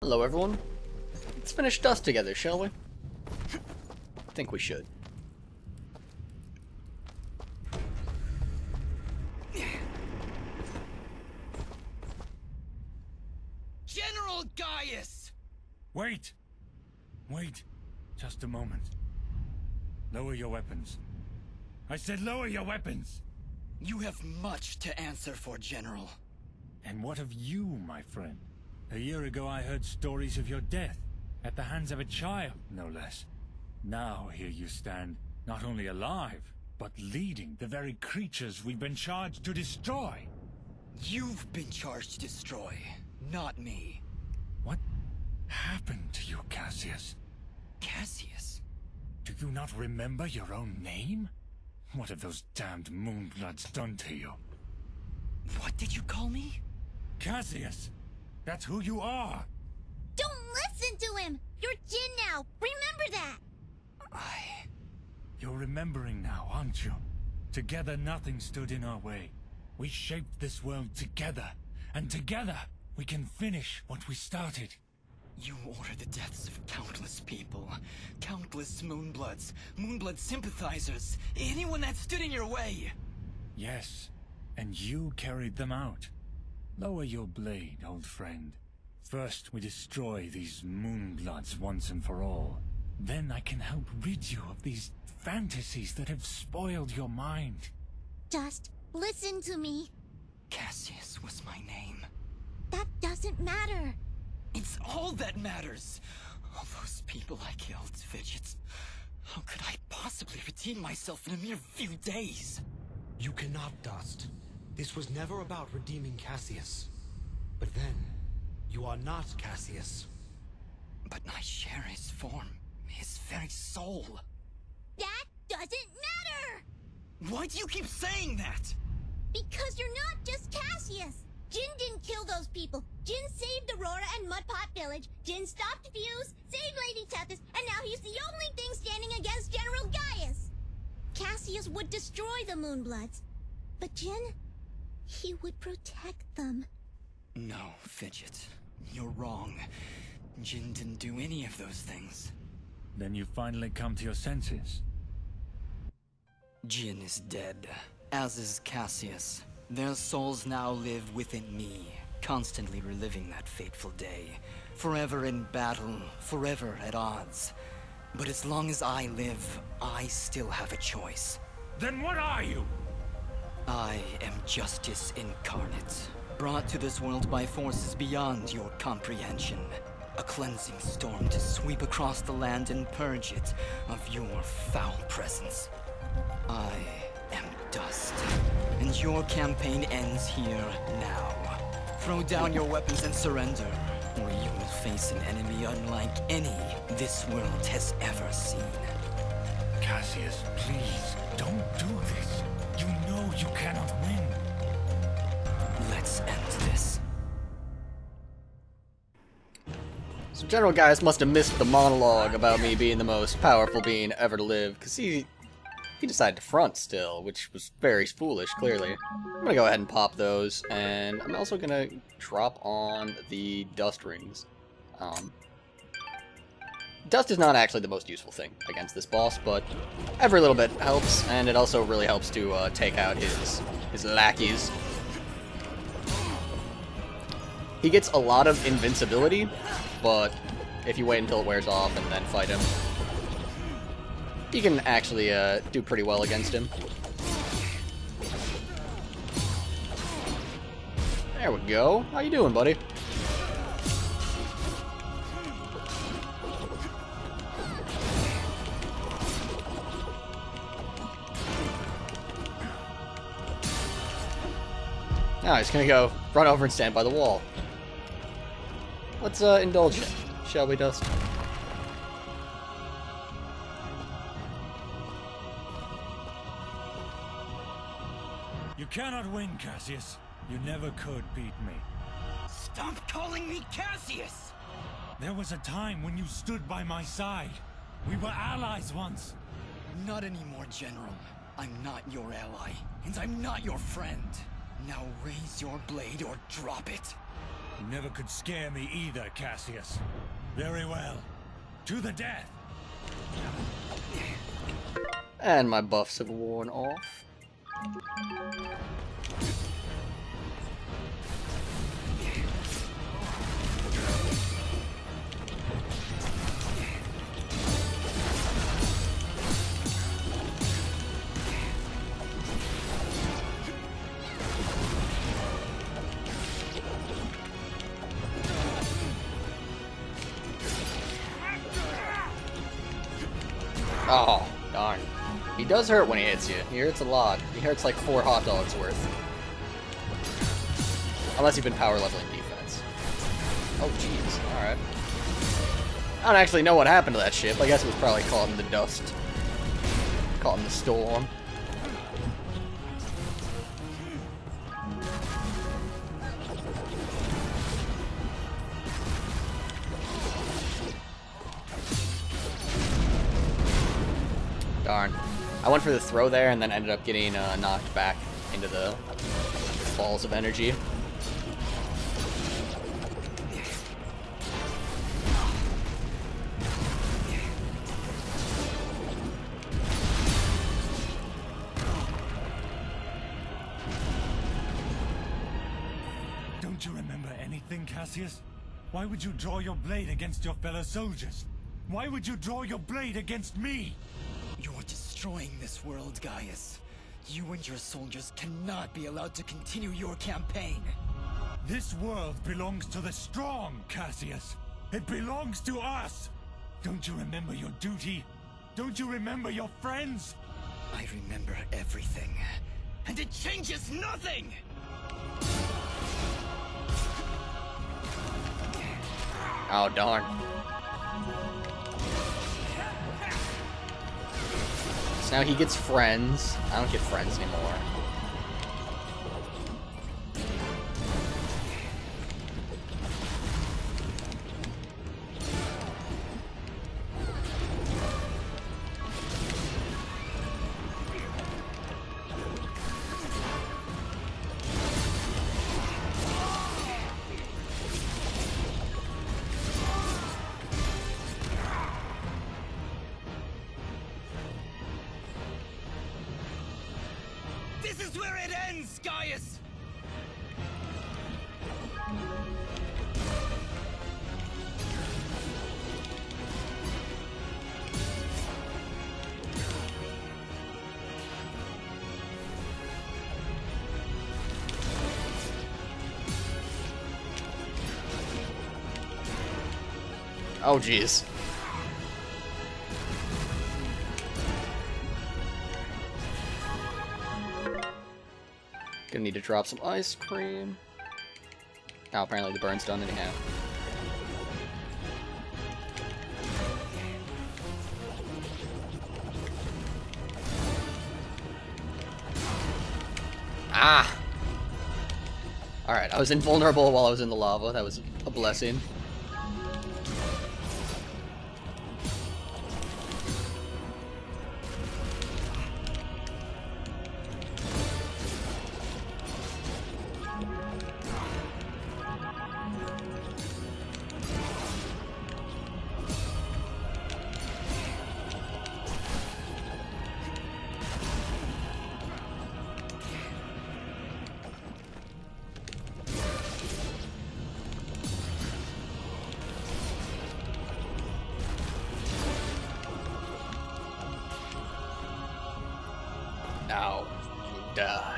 Hello everyone. Let's finish Dust together, shall we? I think we should. General Gaius! Wait! Wait. Just a moment. Lower your weapons. I said lower your weapons! You have much to answer for, General. And what of you, my friend? A year ago I heard stories of your death, at the hands of a child, no less. Now here you stand, not only alive, but leading the very creatures we've been charged to destroy. You've been charged to destroy, not me. What happened to you, Cassius? Cassius? Do you not remember your own name? What have those damned Moonbloods done to you? What did you call me? Cassius! That's who you are! Don't listen to him! You're Jin now! Remember that! You're remembering now, aren't you? Together nothing stood in our way. We shaped this world together, and together we can finish what we started. You ordered the deaths of countless people. Countless Moonbloods. Moonblood sympathizers. Anyone that stood in your way. Yes, and you carried them out. Lower your blade, old friend. First we destroy these Moonbloods once and for all. Then I can help rid you of these fantasies that have spoiled your mind. Just listen to me. Cassius was my name. That doesn't matter. It's all that matters. All those people I killed, Fidget. How could I possibly redeem myself in a mere few days? You cannot, Dust. This was never about redeeming Cassius. But then, you are not Cassius. But I share his form, his very soul. That doesn't matter! Why do you keep saying that? Because you're not just Cassius! Jin didn't kill those people. Jin saved Aurora and Mudpot Village. Jin stopped Fuse, saved Lady Tethys, and now he's the only thing standing against General Gaius. Cassius would destroy the Moonbloods. But Jin, he would protect them. No, Fidget. You're wrong. Jin didn't do any of those things. Then you finally come to your senses. Jin is dead, as is Cassius. Their souls now live within me, constantly reliving that fateful day. Forever in battle, forever at odds. But as long as I live, I still have a choice. Then what are you? I am justice incarnate, brought to this world by forces beyond your comprehension. A cleansing storm to sweep across the land and purge it of your foul presence. I am dust, and your campaign ends here now. Throw down your weapons and surrender, or you will face an enemy unlike any this world has ever seen. Cassius, please, don't do this. You know you cannot win. Let's end this. So General Gaius must have missed the monologue about me being the most powerful being ever to live, because he decided to front still, which was very foolish, clearly. I'm gonna go ahead and pop those, and I'm also gonna drop on the dust rings. Dust is not actually the most useful thing against this boss, but every little bit helps, and it also really helps to take out his lackeys. He gets a lot of invincibility, but if you wait until it wears off and then fight him, you can actually do pretty well against him. There we go. How you doing, buddy? Now he's gonna go run over and stand by the wall. Let's indulge him, shall we, Dust? You cannot win, Cassius. You never could beat me. Stop calling me Cassius! There was a time when you stood by my side. We were allies once. Not anymore, General. I'm not your ally, and I'm not your friend. Now raise your blade or drop it. You never could scare me either, Cassius. Very well. To the death! And my buffs have worn off. Oh, darn. He does hurt when he hits you. He hurts a lot. He hurts like 4 hot dogs worth. Unless you've been power leveling defense. Oh, jeez. Alright. I don't actually know what happened to that ship. I guess it was probably caught in the dust. Caught in the storm. Darn. I went for the throw there and then ended up getting knocked back into the balls of energy. Don't you remember anything, Cassius? Why would you draw your blade against your fellow soldiers? Why would you draw your blade against me? You're destroying this world, Gaius. You and your soldiers cannot be allowed to continue your campaign. This world belongs to the strong, Cassius. It belongs to us. Don't you remember your duty? Don't you remember your friends? I remember everything. And it changes nothing! Oh, darn. So now he gets friends. I don't get friends anymore. This is where it ends, Gaius! Oh, jeez. Gonna need to drop some ice cream. Oh, apparently the burn's done anyhow. Ah! Alright, I was invulnerable while I was in the lava. That was a blessing. Now you die.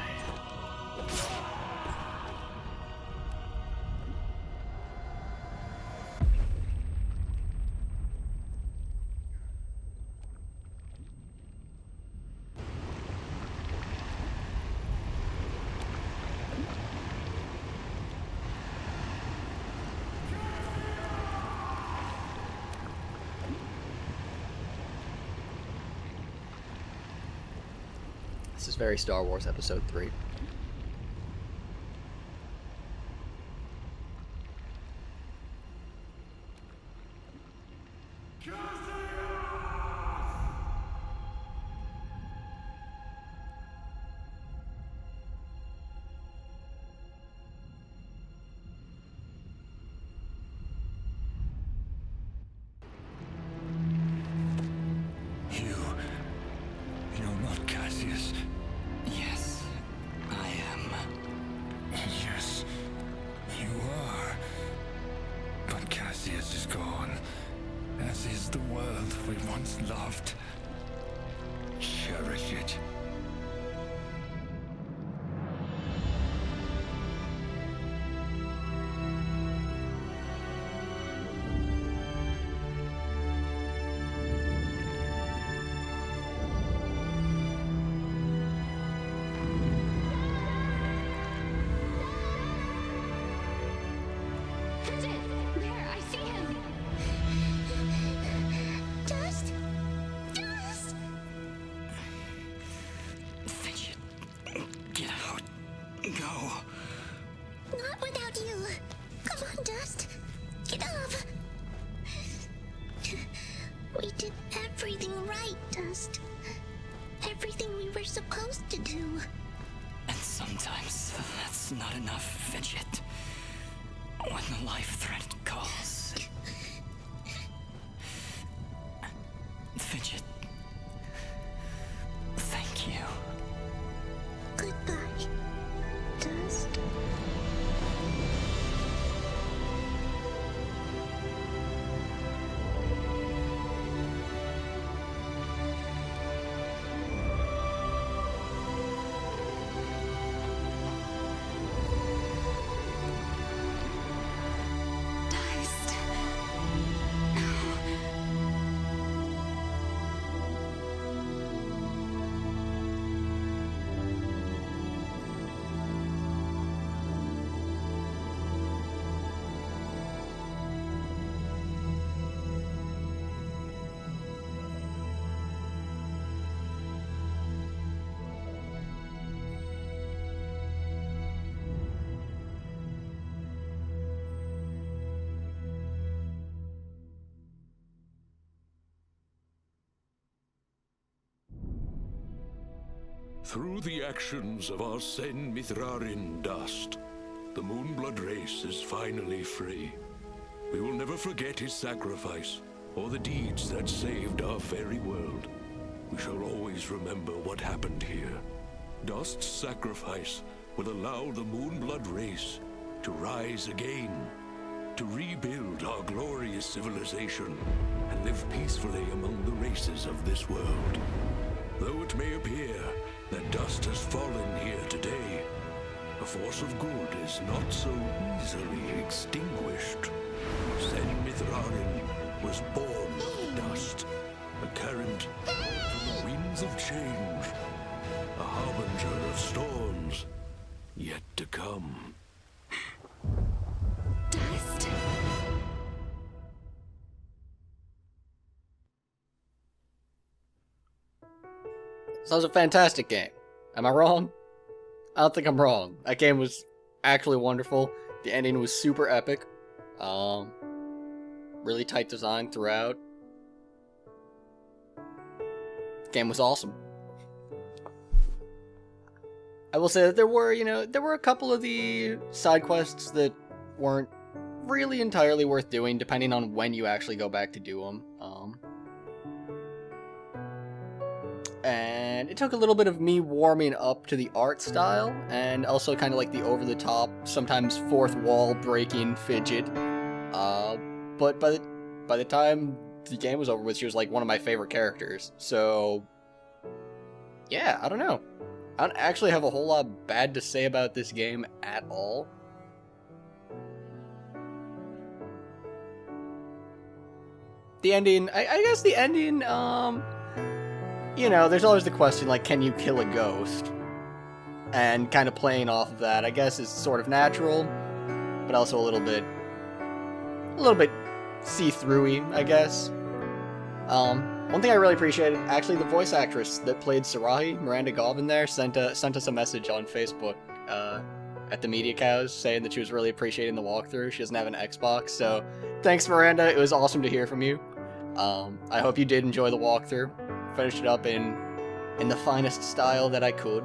This is very Star Wars Episode 3. Cassius is gone, as is the world we once loved. Cherish it. Not enough, Fidget. When the life threat calls. Fidget. Thank you. Goodbye, Dust. Through the actions of our Sen Mithrarin Dust, the Moonblood race is finally free. We will never forget his sacrifice, or the deeds that saved our fairy world. We shall always remember what happened here. Dust's sacrifice will allow the Moonblood race to rise again, to rebuild our glorious civilization, and live peacefully among the races of this world. Though it may appear that Dust has fallen here today, a force of good is not so easily extinguished. Sen Mithrarin was born of dust, a current from the winds of change, a harbinger of storms yet to come. Dust. Sounds a fantastic game. Am I wrong? I don't think I'm wrong. That game was actually wonderful. The ending was super epic. Really tight design throughout. The game was awesome. I will say that there were a couple of the side quests that weren't really entirely worth doing, depending on when you actually go back to do them. And it took a little bit of me warming up to the art style, and also kind of like the over-the-top, sometimes fourth wall breaking Fidget. But by the time the game was over with, she was like one of my favorite characters. So yeah, I don't know. I don't actually have a whole lot bad to say about this game at all. The ending, I guess the ending, you know, there's always the question, like, can you kill a ghost? And kind of playing off of that, I guess, is sort of natural, but also a little bit see-through-y, I guess. One thing I really appreciated, actually, the voice actress that played Sarahi, Miranda Galvin there, sent us a message on Facebook, at TheMediaCows, saying that she was really appreciating the walkthrough. She doesn't have an Xbox, so thanks, Miranda. It was awesome to hear from you. I hope you did enjoy the walkthrough. Finished it up in the finest style that I could.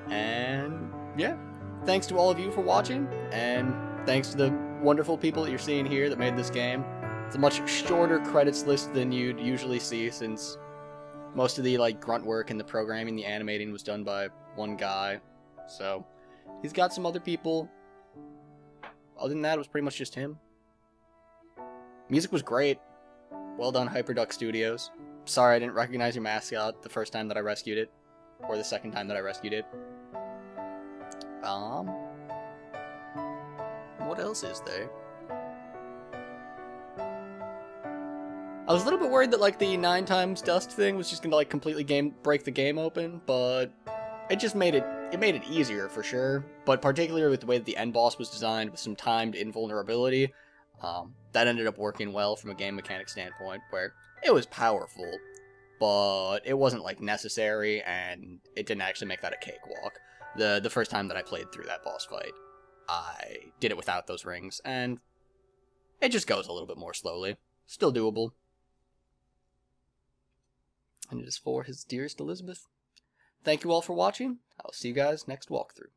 And yeah, thanks to all of you for watching, and thanks to the wonderful people that you're seeing here that made this game. It's a much shorter credits list than you'd usually see, since most of the grunt work and the programming, the animating was done by one guy. So he's got some other people. Other than that, it was pretty much just him. Music was great. Well done, Hyperduck Studios. Sorry I didn't recognize your mascot the first time that I rescued it. Or the second time that I rescued it. What else is there? I was a little bit worried that, like, the 9 times dust thing was just gonna, like, completely break the game open, but it just made it easier for sure. But particularly with the way that the end boss was designed with some timed invulnerability, that ended up working well from a game mechanic standpoint, where it was powerful, but it wasn't, like, necessary, and it didn't actually make that a cakewalk. The first time that I played through that boss fight, I did it without those rings, and it just goes a little bit more slowly. Still doable. And it is for his dearest Elizabeth. Thank you all for watching. I'll see you guys next walkthrough.